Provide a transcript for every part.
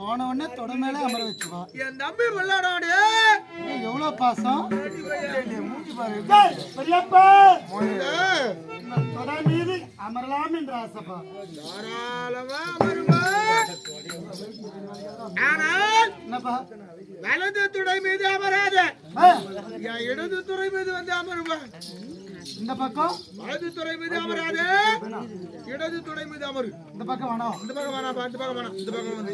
போன உடனே தொட மேல அமர வச்சுவா. என் தம்பி விளையாடாடு எவ்வளவு பாசம். மூஞ்சி பாரு பெரியப்பா தொட மீது அமரலாம் என்று ஆசைப்பா. தாராளமா அமருமா. ஆனால் என்னப்பா வலது துடை மீது அமராத, என் இடது துறை மீது வந்து அமருமா. இந்த பக்கம் வலது துறை மீது அமராத, இடது துறை மீது அமரு. இந்த பக்கம் வேணாம். இந்த பக்கம் வேணாம், இந்த பக்கம் வேணாம், இந்த பக்கம் வந்து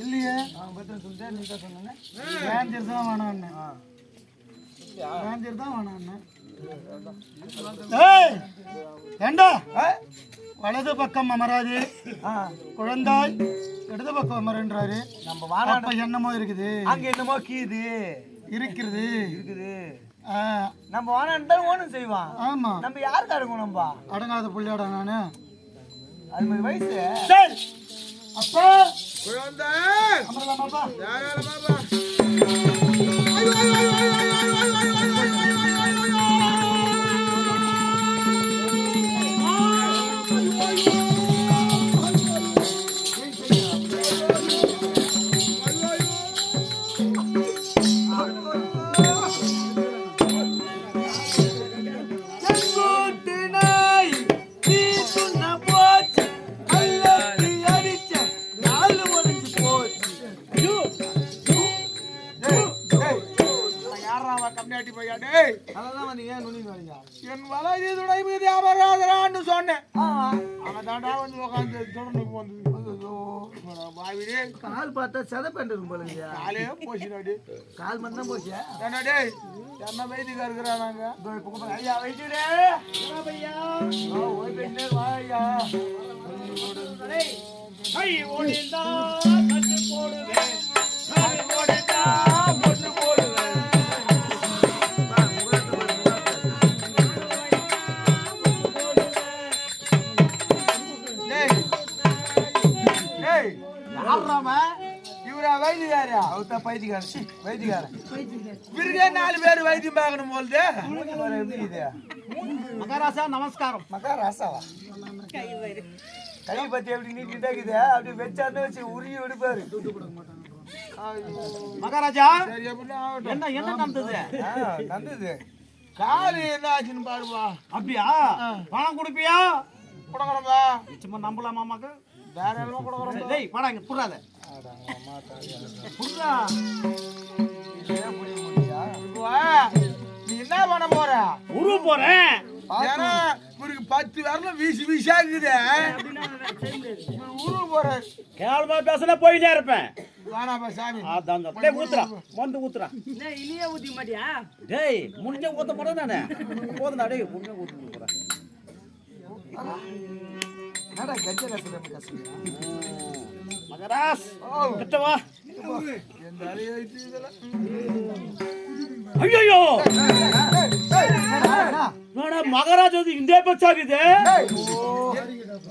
இல்லையே சொல்லிட்டேன். நீ தான் சொன்ன ரேஞ்சர் தான் வேணான்னு. ரேஞ்சர் தான் வேணான்னு. ஏண்டா வலது பக்கம் அமராது குழந்தாய், இடது பக்கம் அமரன்றாரு. நம்ம வாழ என்னமோ இருக்குது, அங்க என்னமோ கீது இருக்கிறது இருக்குது. நம்ம வாழாண்டா ஓனும் செய்வான். ஆமா நம்ம யாருக்கு அடங்கணும்பா? அடங்காத புள்ளியாடா நானு. அது மாதிரி வயசு. அப்பா குழந்தை அமரலாமாப்பா. தாராளமாப்பா. என் வலது துணை மீது அமராதரான்னு சொன்னேன். அவன் தாண்டா வந்து உட்காந்து தொடர்ந்து வந்து கால் பார்த்தா செதை பண்ணிருக்கும் போல. காலே போச்சுடாடி, கால் மட்டும் தான் போச்சு. என்னடே என்ன வைத்தியக்கா இருக்கிறாங்க. ஐயா வைத்தியரே ஐயா வாயா கை ஓடிந்தா கட்டு போடுவேன், கை ஓடிந்தா கட்டு போடுவேன். இவரா வைத்தியாரா? அவர்தான் பைத்தியக்காரன். வைத்தியக்காரன் இவருக்கே 4 பேர் வைத்தியம் பார்க்கணும் போல்து. எப்படி இது? மகாராசா நமஸ்காரம். மகாராசாவா? கை பத்தி எப்படி நீட்டிட்டா இருக்குது, அப்படி வச்சாருன்னு வச்சு உருகி எடுப்பாரு. மகாராஜா சரி எப்படின்னா ஆகட்டும். என்ன என்ன நடந்தது? நடந்தது காலு என்ன ஆச்சுன்னு பாருப்பா. அப்படியா? பணம் கொடுப்பியா? கொடுக்குறப்பா. சும்மா நம்பலாமாமாக்கு தாராளமா கொடுக்குறோம். டேய் படாங்க புடுறாத. புடுறா. நீ என்ன பண்ண போற? உருவ போறேன். ஏன்னா இவருக்கு 10 விரலும் வீசி வீசியா இருக்குது. உருவ போற கேவலமா பேசினா போயிட்டே இருப்பேன். வேணாப்பா சாமி. அதான் டேய் ஊத்துறா, வந்து ஊத்துறா. என்ன இனியே ஊத்தி மாட்டியா? டேய் முடிஞ்ச ஊத்த போறேன் நானே. போதுடா டேய் முடிஞ்ச ஊத்த போறேன். என்னடா கஞ்ச கசட கசட. மகராஸ் கிட்ட வா. எந்த அறையை வைத்து இதெல்லாம் ஐயோ நாடா மகாராஜ் வந்து இந்த பச்சாகுது.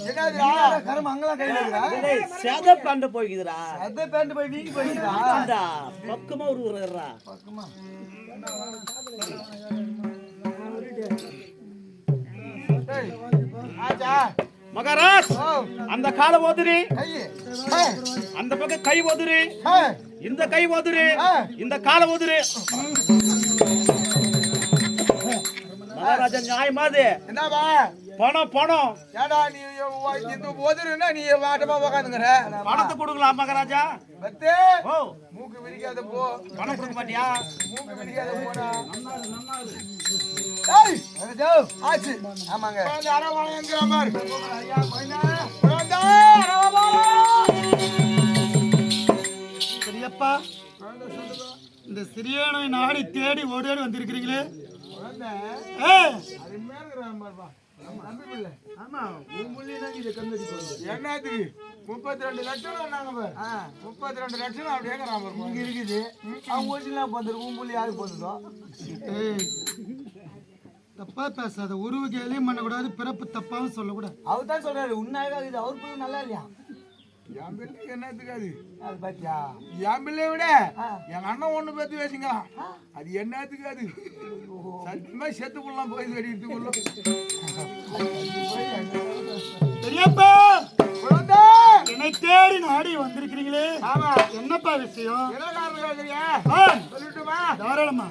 என்னதுடா கர்ம அங்கலா கையில இருக்கா? டேய் சேத பேண்ட் போய்க்குதுடா. அதே பேண்ட் போய் வீங்கி போயிடுடா. ஆண்டா பக்கமா உருறறா. பக்கமா டேய் ஆச்சா மகாராஜ் அந்த கால ஓதுரி, கை அந்த பக்கம் கை ஓதுரி, ஹே இந்த கை ஓதுரி, இந்த கால ஓதுரி. மகாராஜா நியாயமாது. என்னப்பா பணம் பணம். ஏடா நீ இந்த போதுன்னா நீ வாட்டமா உக்காந்துங்கற. பணத்தை கொடுக்கலாம் மகாராஜா. பத்தே ஓ மூக்கு விரிக்காத போ. பணம் கொடுக்க மாட்டியா? மூக்கு விரிக்காத போடா. டேய் ராஜா ஆச்சு. ஆமாங்க. அந்த அரவாளையங்கற மாதிரி. ஐயா கோயினா குழந்தை அரவாளா. பெரியப்பா இந்த சிறியனை நாடி தேடி ஓடி வந்திருக்கிறீங்களே. குழந்தை ஏய் அது மேல்ங்கறான் பாருப்பா. நம்பி பிள்ளை. ஆமா உன் புள்ளினா இது கண்ணடி போகுது. என்னத்துக்கு 32 லட்சம் நாங்க பாரு. 32 லட்சம் அப்படியேங்கறான் பாரு. இங்க இருக்குது. அவங்க ஓட்டிலாம் போந்துரு உன் புள்ளி யாருக்கு போகுதோ. ஏய் தப்பா பேசாத. உருவு கேலியும் பண்ணக்கூடாது, பிறப்பு தப்பாவும் சொல்லக்கூடாது. அவர் தான் சொல்றாரு உன்னாக இது அவர் புள்ளி நல்லா இல்லையா? என் பிள்ளைக்கு என்னத்துக்கு அது? அது பாத்தியா? என் பிள்ளைய விட எங்க அண்ணன் ஒண்ணு பேத்து வச்சுங்க. அது என்னத்துக்கு அது? சத்தியமா செத்து புள்ளலாம் போய் வெடிக்கிறதுக்குள்ள. பெரியப்பா குழந்தை என்னை தேடி நாடி வந்திருக்கிறீங்களே. ஆமா. என்னப்பா விஷயம்? என்ன காரணம் கேக்குறியா? சொல்லட்டுமா? தாராளமா.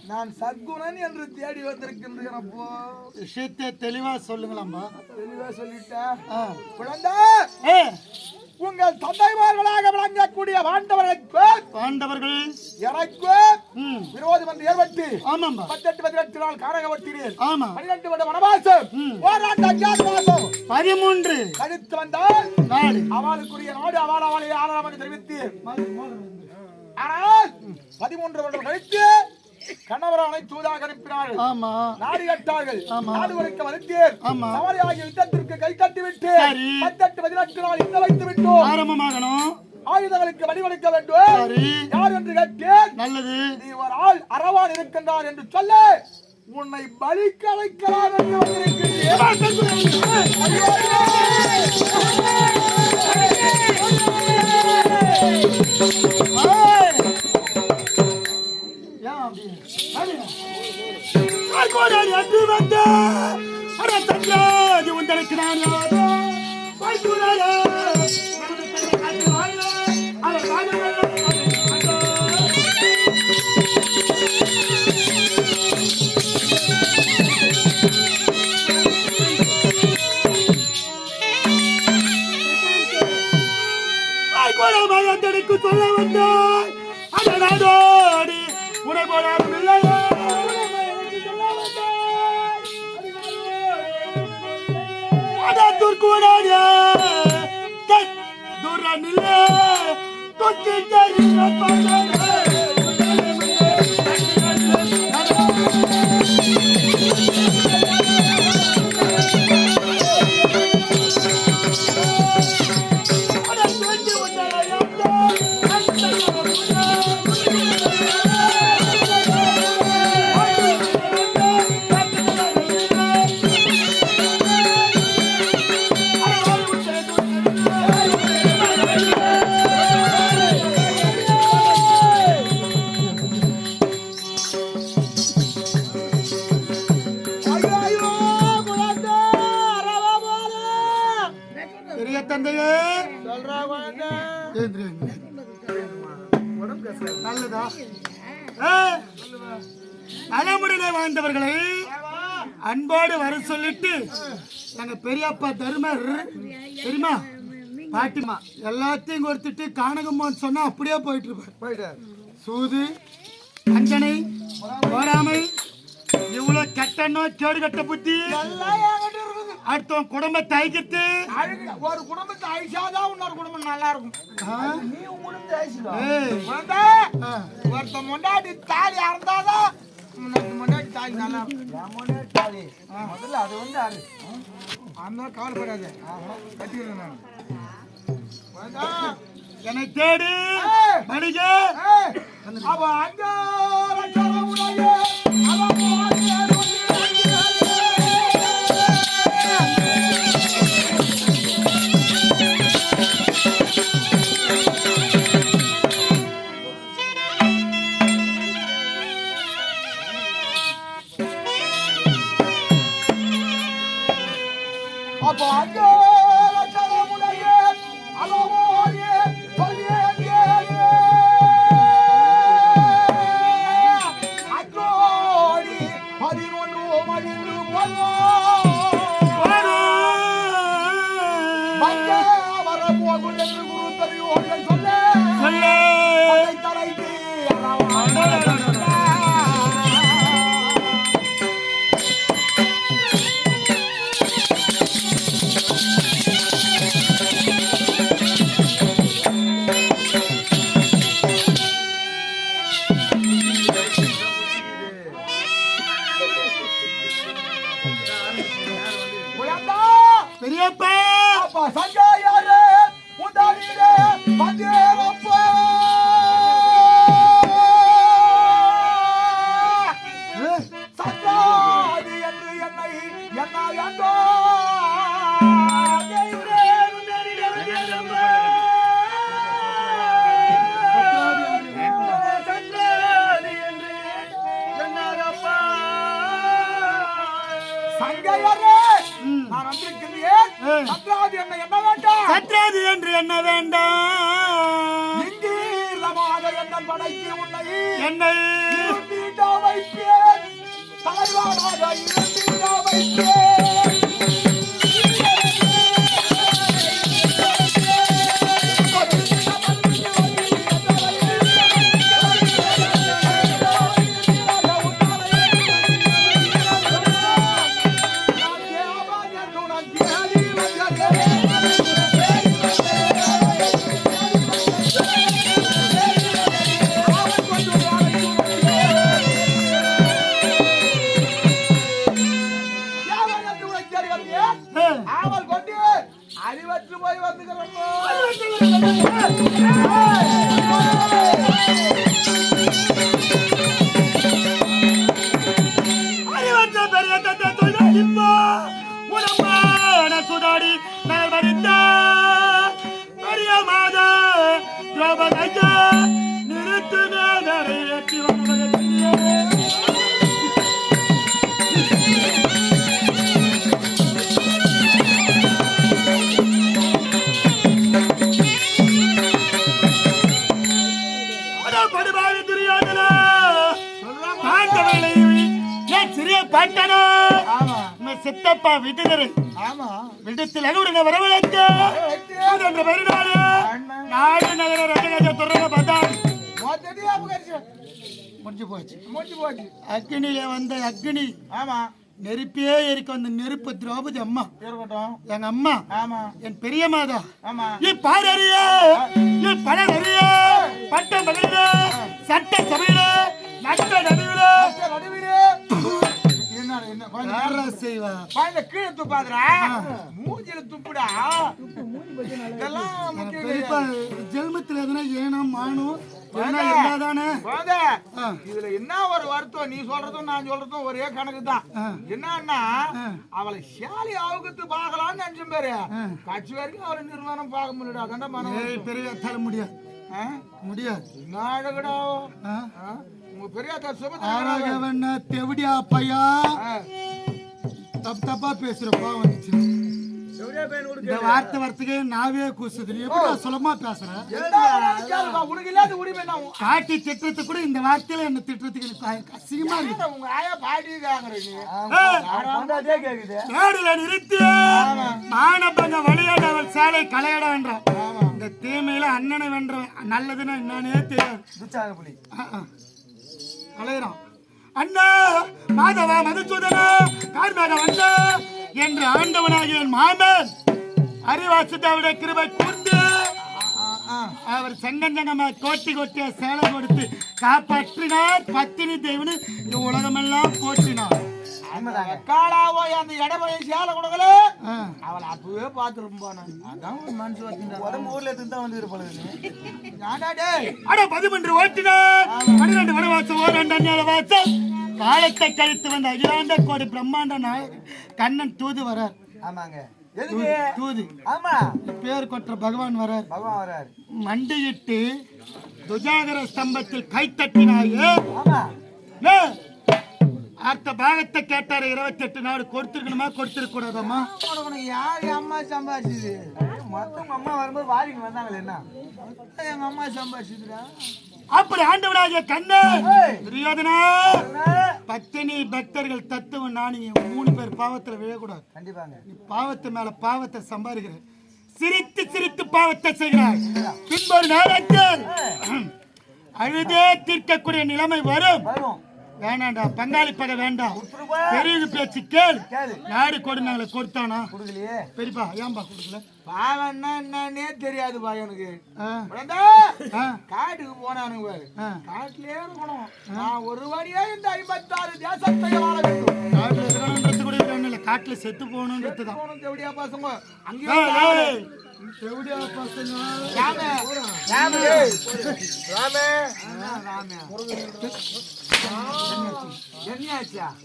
நான் சத்குணன் என்று தேடி வந்திருக்கின்றேன். விஷயத்தை தெளிவா சொல்லுங்களாம்பா. தெளிவா சொல்லிட்டேன். குழந்தை, உங்கள் தந்தைமார்களாக விளங்கக்கூடிய பாண்டவர்கள் எனக்கு விரோதம் என்று ஏற்பட்டு 18 நாள் காரகப்பட்டினேன். 12 வருட வனவாசம், ஓராண்டு அஞ்ஞாதவாசம், 13 கழித்து வந்தால் நாடு அவளுக்குரிய நாடு அவளை ஆறாம் தெரிவித்து, ஆனால் 13 வருடம் கழித்து கணவரானை தூதாக அனுப்பினார்கள். நாடு கட்டார்கள். நாடு வரைக்க வருத்தேன். சவாரி ஆகிய யுத்தத்திற்கு கை கட்டிவிட்டு 18 நாள் இன்ன வைத்து விட்டோம். ஆரம்பமாகணும். ஆயுதங்களுக்கு வடிவளிக்க வேண்டும். யார் என்று கேட்டேன். நல்லது, நீ ஒரு ஆள் அரவான் இருக்கின்றார் என்று சொல்ல உன்னை பலிக்க வைக்கலாம் என்று வந்திருக்கிறேன். உங்களுக்கு நான் சொல்ல வந்தாய். அதனோடு உனை போனாலும் இல்லையோ துர்க்குவனாக துரனிலே தொட்டி நல்லதா நலமுடனே வாழ்ந்தவர்களை அன்போடு வர சொல்லிட்டு எங்க பெரியப்பா தருமர் தெரியுமா பாட்டிமா எல்லாத்தையும் கொடுத்துட்டு காணகம்மான்னு சொன்னா அப்படியே போயிட்டு இருப்பார். சூது அஞ்சனை போராமை இவ்வளவு கட்டணோ கேடு கட்ட புத்தி அடுத்தவன் குடும்பத்தை ஐக்கிட்டு ஒரு குடும்பத்தை ஐசாதான் இன்னொரு குடும்பம் நல்லா இருக்கும். ஒருத்தன் முன்னாடி தாலி அறந்தாதான் முன்னாடி தாலி நல்லா இருக்கும். முதல்ல அது வந்து அது அந்த கவலைப்படாது கட்டிடுறேன் நான். என்னை தேடி மணிக அவ அங்க உடைய அப்ப அங்க உடைய அளவோயே அங்கோடி 11 மணிக்கு வரப்போகுள் என்று குரு தெரியும் சொல்ல தலைக்கு பெரியப்பா அப்பா சங்காயாரே உண்டானீரே பந்தேரப்பா சங்காதி என்று என்னை என்ன வேண்டோ சங்காயாரே நான் வந்திருக்கிறேன். சத்ராதி என்ன என்ன வேண்டாம் சத்ராதி என்று என்ன வேண்டாம் இங்கீரமாக என்ன படைக்கு உன்னை என்னை இருந்தீட்டா வைப்பேன் தலைவானாக இருந்தீட்டா வைப்பேன் ஆவல் கொண்டு அறிவற்று போய் அறிவற்ற பெரிய தத்தை தொழிலாளிப்பா உடம்பான சுதாடி நான் வரித்த பெரிய மாதா திரௌபதியா நிறுத்துமே நிறைவேற்றி வந்தவர்களே பாட்டனா சித்தப்பா விடுதலை விடத்தில் அனுடனே வரவழைத்து பெருநாடு நாடு நகர ரகராஜ துறங்க பார்த்தா முடிஞ்சு போச்சு அக்னியில வந்த அக்னி ஆமா நெருப்பே எரிக்க வந்த நெருப்பு திரௌபதி அம்மா இருக்கட்டும் எங்க அம்மா ஆமா என் பெரிய மாதா ஆமா பாரறிய பணம் அறிய பட்டம் பகிர சட்ட சபையில நட்ட நடுவில கீழே துப்பாதுரா மூஞ்சில துப்புடா இதெல்லாம் ஜென்மத்துல எதுனா ஏனம் மானும் இருந்தாதானே இதுல என்ன ஒரு வருத்தம் நீ சொல்றதும் நான் சொல்றதும் ஒரே கணக்கு தான் என்னன்னா அவளை சாலி அவுகத்து பாக்கலாம்னு நினைச்சோம் பேரு கட்சி வரைக்கும் அவளை நிர்வாணம் பார்க்க முடியல கண்ட மனம் பெரிய தர முடியாது நாடகடா உங்க பெரிய தெவடியா பையா தப்பு தப்பா பேசுறப்பா வந்துச்சு இந்த வார்த்தை வார்த்தைக்கு நாவே கூசுது. நீ எப்படி சுலமா பேசுற? உனக்கு இல்லாத உரிமை என்ன? காட்டி திட்டத்துக்கு கூட இந்த வார்த்தையில என்ன திட்டத்துக்கு எனக்கு அசிங்கமா இருக்கு. உங்க ஆயா பாடிக்காங்க மேடுல நிறுத்தி மானபங்க வழியாடவள் சாலை களையட வென்றான். இந்த தீமையில அண்ணனை வென்றவன் நல்லதுன்னு என்னன்னே தெரியாது. களையறான். அண்ணா மாதவா மதுசூதனா கார்மேக வந்தா என்று ஆண்டவனாகிய மாமன் அறிவாசுதாவுடைய கிருபை கூர்ந்து அவர் செங்கஞ்சங்கமா கோட்டி கொட்டிய சேலை கொடுத்து காப்பாற்றினார். பத்தினி தேவனு உலகமெல்லாம் போற்றினார். காலாவோ அந்த இடமையை சேலை கொடுக்கல அவளை அப்பவே பாத்துருப்போம். அதான் மனசு உடம்பு ஊர்ல இருந்து தான் வந்து இருப்பது. அட 11 ஓட்டினார். 12 வனவாசம் ஓராண்டு அந்நியாய வாசம் காலத்தை கழித்து வந்த அகிலாண்ட கோடி பிரம்மாண்ட நாயகன் கண்ணன் தூது வரார். ஆமாங்க தூது. ஆமா பேர் கொற்ற பகவான் வரார். பகவான் வரார். மண்டியிட்டு துஜாகர ஸ்தம்பத்தில் கை தட்டினாயே. ஆமா அடுத்த பாகத்தை கேட்டாரு. 28 நாடு கொடுத்திருக்கணுமா கொடுத்திருக்க கூடாதம்மா? உனக்கு யாரு அம்மா சம்பாதிச்சது? மொத்தம் அம்மா வரும்போது வாரிங்க வந்தாங்களே என்ன? எங்க அம்மா சம்பாதிச்சதுடா. அப்படி ஆண்டவனாகிய கண்ணன் துரியோதனா பத்தினி பக்தர்கள் தத்துவம் நான் 3 பேர் பாவத்துல விழக்கூடாது. கண்டிப்பாங்க. நீ பாவத்து மேல பாவத்தை சம்பாதிக்கிற. சிரித்து சிரித்து பாவத்தை செய்கிறாய். பின்பொரு நேரத்தில் அழுதே தீர்க்கக்கூடிய நிலைமை வரும். வேணாண்டா பங்காளி பகை வேண்டாம். பெரிய பேச்சு கேள். நாடு கொடுனாங்களே கொடுத்தானா? கொடுக்கலையே. பெரியப்பா ஏன்பா கொடுக்கல? பாவன்னா என்னன்னே தெரியாதுப்பா எனக்கு. காட்டுக்கு போனானுங்க பாரு. காட்டுலயே இருக்கணும். நான் ஒரு வழியா இந்த 56 தேசத்தை வாழ வேண்டும். காட்டுல இருக்கணும்ன்றது கூட இல்ல. காட்டுல செத்து போகணும்ன்றது தான். எப்படியா பசங்க அங்கேயே எப்படியா பசங்க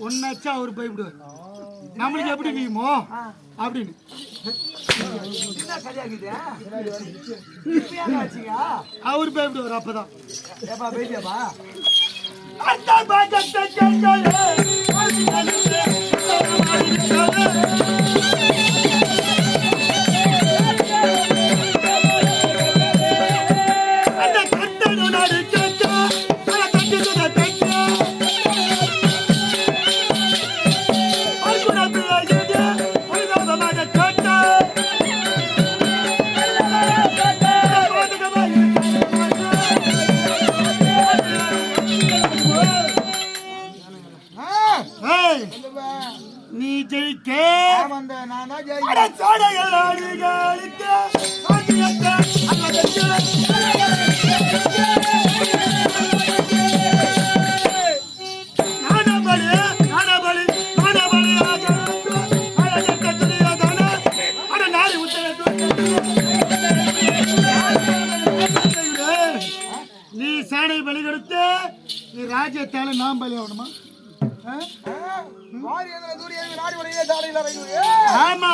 ஒன்னாச்சா அவரு பயப்படுவார். நம்மளுக்கு எப்படி வீமோ அப்படின்னு அவரு பயப்படுவார். அப்பதான் நீ ஜெயிக்க நீ சாடை பலி கொடுத்து நீ ராஜ்யத்தால நாம் பலி ஆகணுமா? ஆமா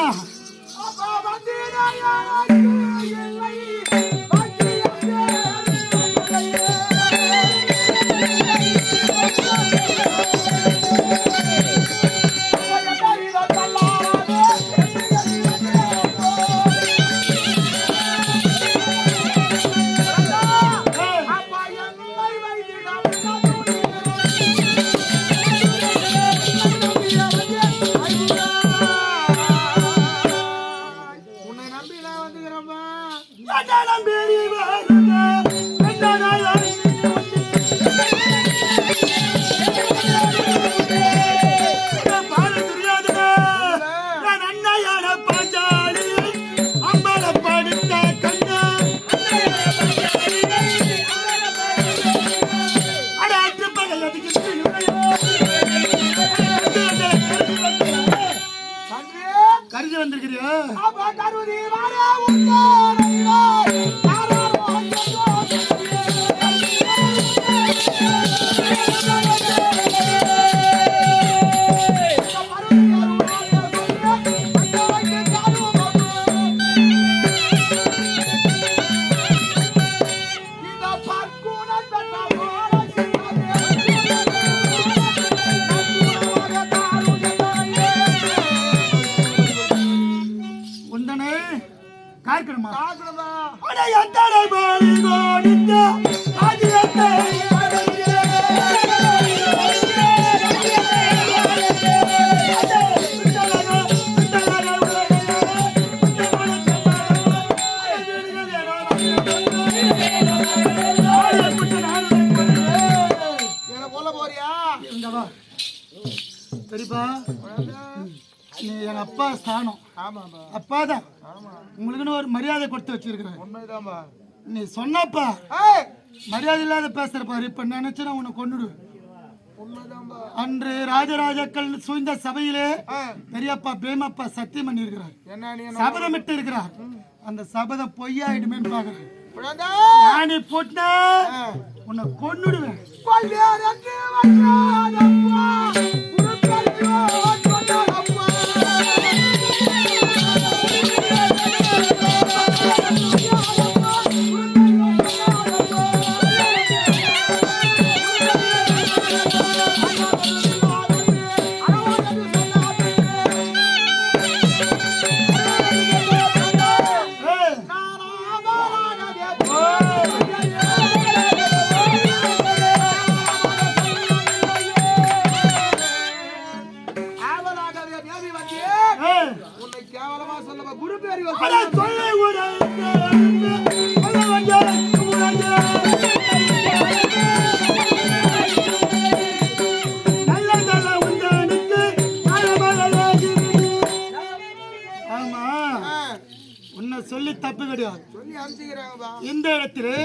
சரிப்பா, நீ எங்க அப்பா ஸ்தானம். ஆமாப்பா. அப்பாதான் ஆமா. உங்களுக்குன்னு ஒரு மரியாதை கொடுத்து வச்சிருக்கிறேன். உண்மைதான்பா. நீ சொன்னப்பா ஏய், மரியாதை இல்லாத பேசுற பாரு. இப்ப நினைச்சு நான் உன்னை கொன்னுடுவேன். உண்மைதான்பா. அன்று ராஜராஜாக்கள் சூழ்ந்த சபையிலே ஆ, பெரியப்பா பேமப்பா சத்தியம் பண்ணி இருக்கிறார், என்ன நீ சபதமிட்டு இருக்கிறார். அந்த சபதம் பொய்யாயிடுமேன்னு பாக்குறேன். குழந்தை நானே போட்ட உன்னை கொன்னுடுவேன். பல்வேறன்று வந்தானப்பா, உருப்படியோ வந்தானப்பா. உன்னை கேவலமா சொல்லப்பா, குரு பேரி ஆமா, உன்னை சொல்லி தப்பு கிடையாது. சொல்லி அனுப்பிக்கிறாங்கப்பா. இந்த இடத்திலே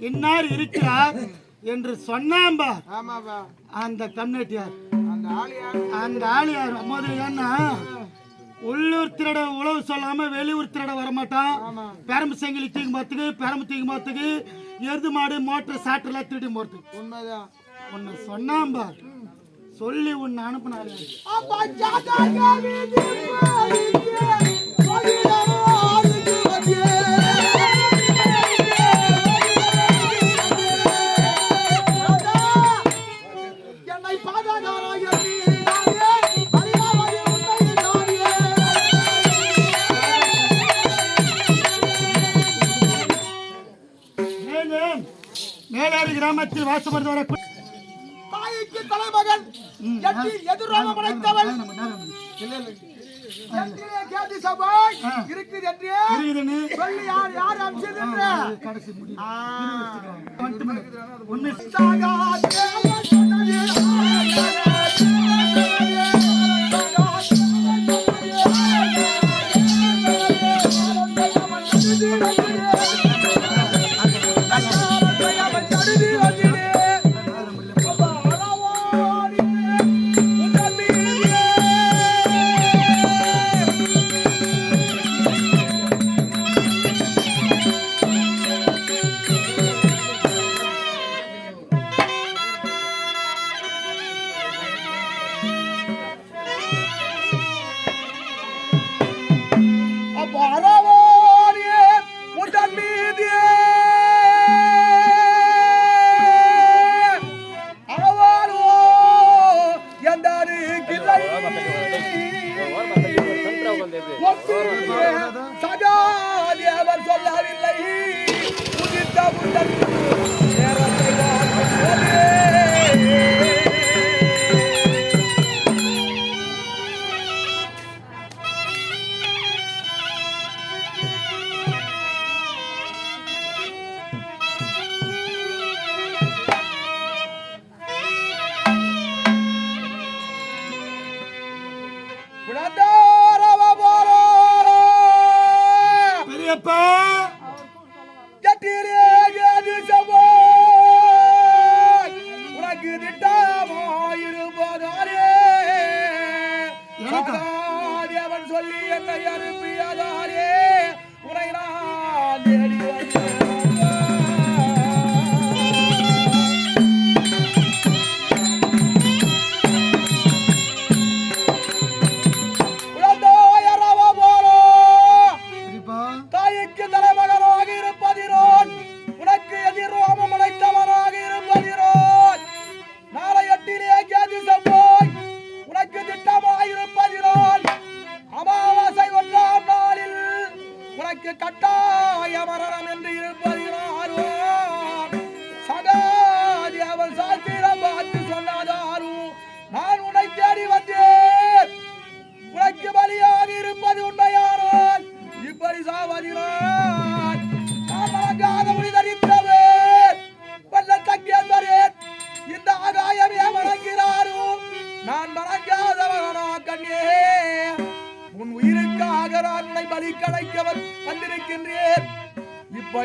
இன்னார் இருக்கிறார் என்று சொன்னாம்பா ஆமாப்பா. அந்த கம்யூனிட்டியார், அந்த ஆளு யாரு? அந்த ஆளியார் முதல்ல. ஏன்னா உள்ளூர் திருட உழவு சொல்லாம வெளியூர் திருட வரமாட்டான். பெரம்பு செங்கிலி தூக்கி போறதுக்கு, பெரம்பு தூக்கி போறதுக்கு, எருது மாடு மோட்டர் சாட்டெல்லாம் திருடி போறதுக்கு உண்மைதான். உன்னை சொன்னாம்பா சொல்லி உன்னை அனுப்பினாரு. அப்பா ஜாதக வீதி போயிட்டே போயிடவோ அதுக்கு வந்தே. என்னை பாதகாராய நீராயே அறியாமலே உன்னை நாடியே. மேலேறு கிராமத்தில் வாசப்படுத்த வர தாய்க்கு தலைமகன் எதிராக படைத்தவள் எந்திரே கேதி சபை இருக்குது என்று இருக்குதுன்னு சொல்லி யார் அம்சது என்று கடைசி முடியும்.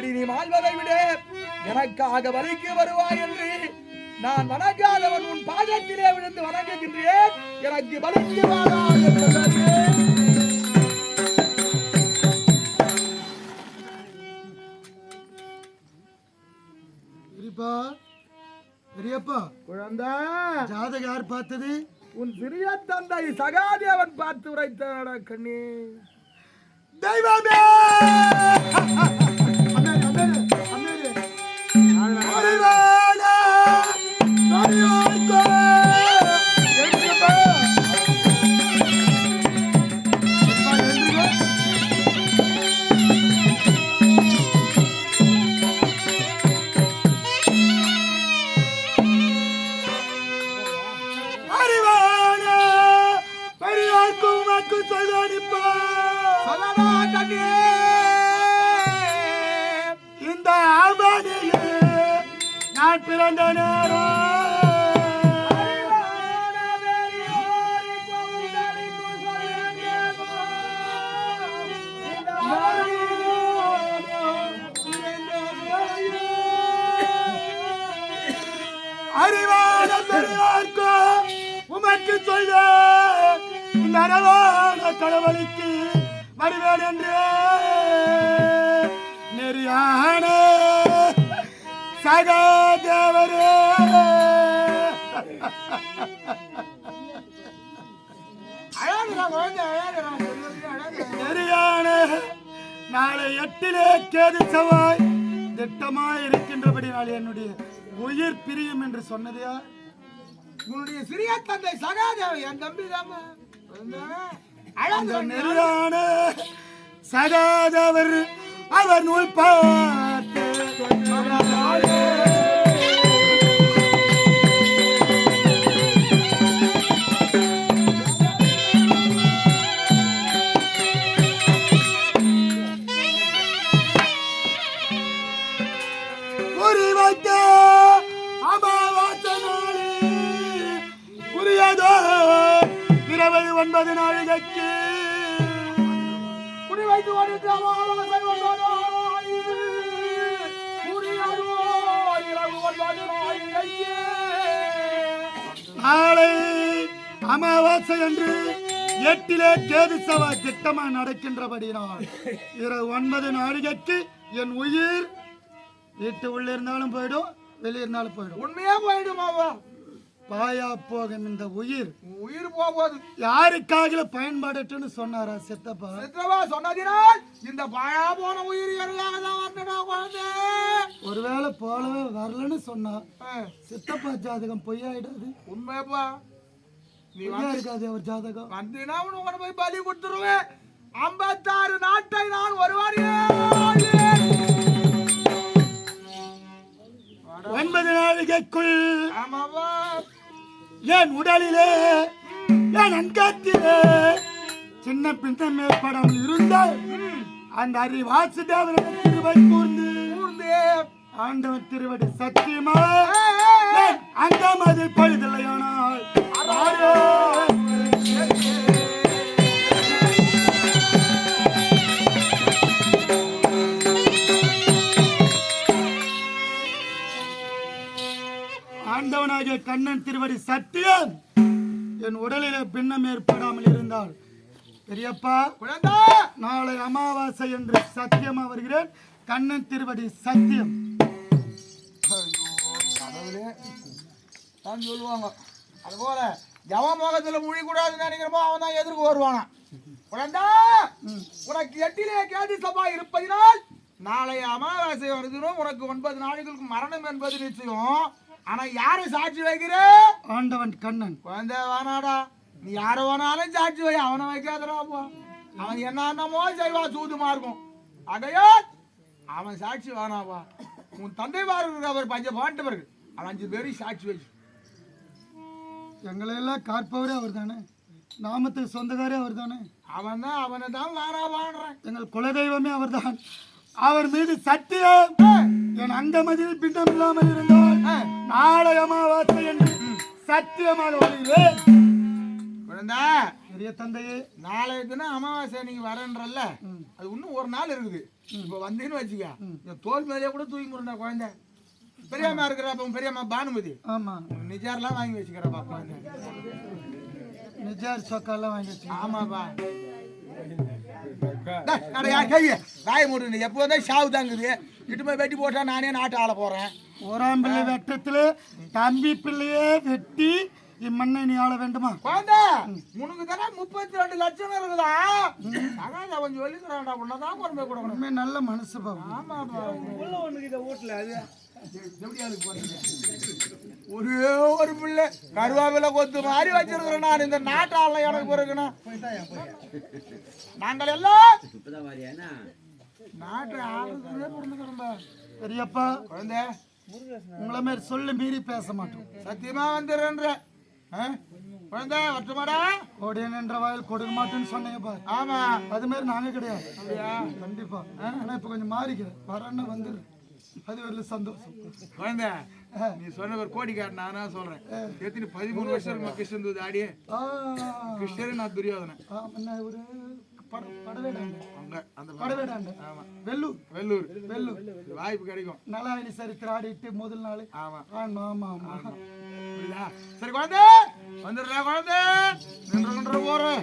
இப்படி நீ வாழ்வதை விட எனக்காக வலிக்கு வருவாய் என்று நான் வணங்காதவன் உன் பாதத்திலே விழுந்து வணங்குகின்றேன். எனக்கு வலிக்கு வாடா என்பதே. பெரியப்பா குழந்தை, ஜாதகம் யார் பார்த்தது? உன் சிறிய தந்தை சகாதேவன் பார்த்து உரைத்தான கண்ணே. தெய்வமே இந்த ஆபாதிலே நான் பிறந்த நேரம் அறிவான பெரியார்க்கோ உமக்கு சொல்ல இந்த அரவான கடவுளுக்கு வருவேன் என்று நெறியான சகாதேவரே. நெறியான நாளை 8 கேது செவ்வாய் திட்டமாய் இருக்கின்றபடி நாள் என்னுடைய உயிர் பிரியும் என்று சொன்னதையா? உன்னுடைய சிறிய தந்தை சகாதேவன் என் தம்பி தாமா. நெறியான சகாதேவர் அவர் நூல் பார்த்து குறி வைத்த அமாவாசை நாளில் உரியதோ 29 நாழிகைக்கு குடி வைத்து வருகிற அமாவாசை வந்ததோ உரியதோ 29 நாழிகைக்கு. நாளை அமாவாசை என்று 8 கேது செவ்வாய் திட்டமா நடக்கின்றபடினால் 9 நாழிகைக்கு என் உயிர் வீட்டு உள்ள இருந்தாலும் போயிடும், வெளியே இருந்தாலும் போயிடும். உண்மையா போயிடுமாவா? பாயா போகும் இந்த உயிர் போகுது. யாருக்காக பயன்பாடுன்னு சொன்னாரா சித்தப்பா? சித்தப்பா சொன்னதினால் இந்த பாயா போன உயிர் எருகாக தான் வரணுடா குழந்தை. ஒருவேளை போலவே வரலன்னு சொன்னா சித்தப்பா ஜாதகம் பொய்யாயிடாது? உண்மைப்பா. நீ இருக்காது அவர் ஜாதகம். வந்தினா உனக்கு போய் பலி கொடுத்துருவேன். 56 நாட்டை நான் ஒருவாரே 9 நாழிகைக்குள் ஆமாவா என் உடலிலே என் அங்கத்திலே சின்ன பின்னம் ஏற்படாமல் இருந்தால் அந்த அறிவாசுதேவன் திருவை கூர்ந்து ஆண்டவன் திருவடி சத்தியமா அங்கம் அதில் பழுதில்லையானால் ஆண்டவனாகிய கண்ணன் திருவடி சத்தியம் என் உடலிலே பின்னம் ஏற்படாமல் இருந்தால் பெரியப்பா நாளை அமாவாசை என்று சத்தியமா வருகிறேன். கண்ணன் திருவடி சத்தியம். சொல்லுவாங்க அது போல ஜவ மோகத்துல மொழி கூடாதுன்னு நினைக்கிறப்போ அவன் தான் எதிர்க்கு வருவானா. குழந்தா உனக்கு 8 கேது செவ்வாய் இருப்பதினால் நாளை அமாவாசை வருகிறோம். உனக்கு 9 நாளைகளுக்கு மரணம் என்பது நிச்சயம். ஆனா யாரை சாட்சி வைக்கிற? ஆண்டவன் கண்ணன். குழந்தை வேணாடா, நீ யார வேணாலும் சாட்சி வை, அவனை வைக்காதடாப்பா. அவன் என்னமோ செய்வா சூதுமா இருக்கும். ஆகையால் அவன் சாட்சி வேணாப்பா. உன் தந்தை பாரு அவர் பஞ்ச பாண்டவர்கள் அவன் 5 பேரும் சாட்சி வச்சு. எங்களெல்லாம் காற்பவரே அவர் தானே, நாமத்துக்கு சொந்தக்காரே அவர் தானே. அவனை தான் வாரான். எங்கள் குலதெய்வமே அவர் தான். அவர் மீது சத்தியம் என் அங்கமதில் பின்னம் இல்லாமல் இருந்தால் நாளை அமாவாசை என்று சத்தியமாக வருகிறேன். பெரிய தந்தையே, நாளைய தினம் அமாவாசை நீங்க வரன்றல்ல, அது இன்னும் ஒரு நாள் இருக்குது. இப்ப வந்தீங்கன்னு வச்சுக்க, இந்த தோல் மேலேயே கூட தூக்கி முருண்டா குழந்தை. பெரியம்மா இருக்கிறப்ப பெரியம்மா பானுமதி, ஆமா, நிஜார்லாம் வாங்கி வச்சுக்கிறப்பா குழந்தை. நிஜார் சொக்காலாம் வாங்கி வச்சு. ஆமாப்பா. கைய காய மூடு, எப்போதான் சாவு தாங்குது. இட்டு போய் வெட்டி போட்டா நானே நாட்டு ஆள போறேன். ஓராம் பிள்ளை வெட்டத்துல தம்பி பிள்ளையே வெட்டி இம்மண்ணை நீ ஆள வேண்டுமா? குழந்தை உனக்கு தானே 32 லட்சம் இருக்குதா? அதான் கொஞ்சம் சொல்லிக்கிறான்டா, உன்னதான் பொறுமை கொடுக்கணும். நல்ல மனசு பாவம். ஆமாப்பா. வீட்டுல அது ஒரே ஒரு பிள்ளை கருவாவில கொத்து மாதிரி வச்சிருக்கிறேன் நான். இந்த நாட்டு ஆள எனக்கு பிறகுனா நாங்கள் எல்லாம் நாட்டு ஆளுக்குள்ளே பிறந்துக்கிறோம்பா. பெரியப்பா குழந்தை, உங்களை மாதிரி சொல்லி மீறி பேச மாட்டோம். சத்தியமா வந்துடுறேன்ற குழந்தை வட்டுமாடா. கோடியன் என்ற வாயில் கொடுக்க மாட்டேன்னு சொன்னீங்க பாரு. ஆமா, அது மாதிரி நாங்க கிடையாது. அப்படியா? கண்டிப்பா. ஆனா இப்ப கொஞ்சம் மாறிக்கிறேன், வரன்னு வந்துரு. அது வரல சந்தோஷம். குழந்தை, நீ சொன்ன ஒரு கோடிக்காரன் நானா சொல்றேன். எத்தனை 13 வருஷம் இருக்குமா கிருஷ்ணன் தூது ஆடி? கிருஷ்ணரே நான் துரியோதனன். ஒரு படவேடாங்க, அங்க அந்த படவேடாங்க. ஆமா, வெள்ளூர் வெள்ளூர் வெள்ளூர் வாய்ப்பு கிடைக்கும். நலாவினி சரித்திரம் ஆடிட்டு முதல் நாள். ஆமா ஆமா ஆமா ஆமா. சரி குழந்தை வந்துடுறா. குழந்தை நின்று போறேன்.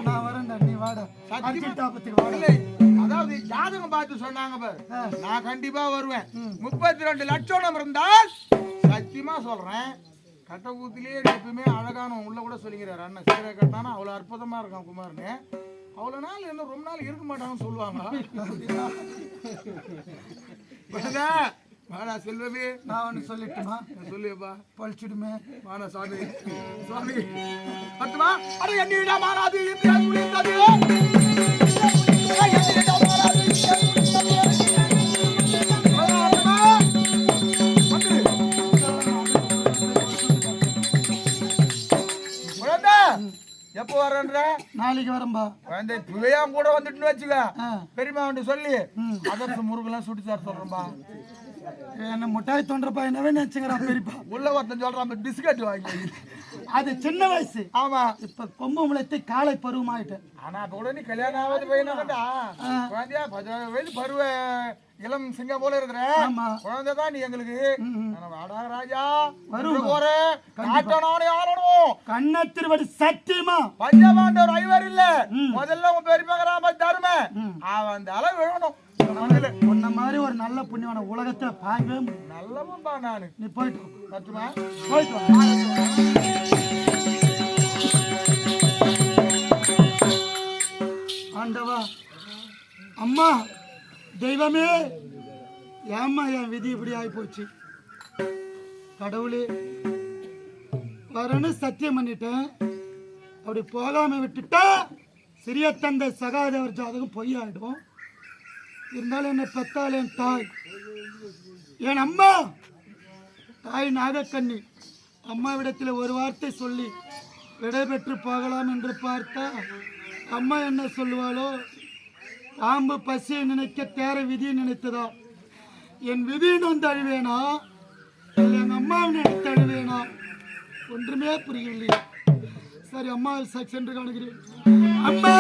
நான் வரேன்டா, நீ வாடா. அஞ்சிட்டாபத்துக்கு வாடல. அதாவது ஜாதகம் பார்த்து சொன்னாங்க பாரு, நான் கண்டிப்பா வருவேன். 32 லட்சம் இருந்தால் சத்தியமா சொல்றேன், கட்ட கூத்திலேயே எப்பயுமே அழகான உள்ள கூட சொல்லிக்கிறாரு அண்ணன். சீரை கட்டானா அவ்வளவு அற்புதமா இருக்கான் குமார்னு. அவ்வளவு நாள் என்ன ரொம்ப நாள் இருக்க மாட்டாங்கன்னு சொல்லுவாங்க. வாடா செல்வமே, நான் ஒண்ணு சொல்லிட்டுமா? சொல்லுப்பா. பழிச்சிடுமே வாடா சாமி. சுவாமி பத்துமா? அட என்னிடா மாறாது இந்தியா குளிர்ந்தது. எப்போ வரன்ற? நாளைக்கு வரம்பா. குழந்தை புவையாம் கூட வந்துட்டுன்னு வச்சுக்க, பெரியமா வந்து சொல்லி அதற்கு முருகெல்லாம் சுட்டி சார் சொல்றேன்பா. என்ன முட்டாய் தொண்டப்பா என்னவே நினைச்சுக்கிறான் பெரியப்பா. உள்ள ஒருத்தன் சொல்றான் பிஸ்கட் வாங்கி. அது சின்ன வயசு. ஆமா, இப்ப கொம்பு முளைத்து காலை பருவமாயிட்டேன். ஆனா அப்ப கூட நீ கல்யாணம் ஆகாத பையனா குழந்தையா 10 வயசு பருவ இளம் சிங்க போல இருக்கிற குழந்தை தான் நீ எங்களுக்கு. வாடா ராஜா போற காட்டனோட ஆளணும். கண்ணத்திருவடி சத்தியமா பஞ்சபாண்டவர் ஐவர் இல்ல, முதல்ல உன் பெருமகராம தரும அவன் அந்த அளவு விழணும். உன்ன மாதிரி ஒரு நல்ல புண்ணியமான உலகத்தை பார்க்கவே நல்லவன்பா நானு. நீ போயிட்டு பத்துமா? போயிட்டு ஆண்டவா. அம்மா தெய்வமே, ஏம்மா என் விதி இப்படி ஆகி போச்சு? கடவுளே, வரன்னு சத்தியம் பண்ணிட்டேன், அப்படி போகாம விட்டுட்டா சிறிய தந்தை சகாதேவர் ஜாதகம் பொய்யாயிடும். இருந்தாலும் என்னை பெத்தால் என் தாய், என் அம்மா, தாய் நாகக்கண்ணி. அம்மாவிடத்தில் ஒரு வார்த்தை சொல்லி விடைபெற்று போகலாம் என்று பார்த்தா அம்மா என்ன சொல்லுவாளோ? பாம்பு பசியை நினைக்க தேர விதியை நினைத்ததா? என் விதியின் வந்து அழுவேனா, எங்க அம்மாவை நினைத்து அழுவேனா? ஒன்றுமே புரியவில்லை. சரி, அம்மா சென்று காணுகிறேன். அம்மா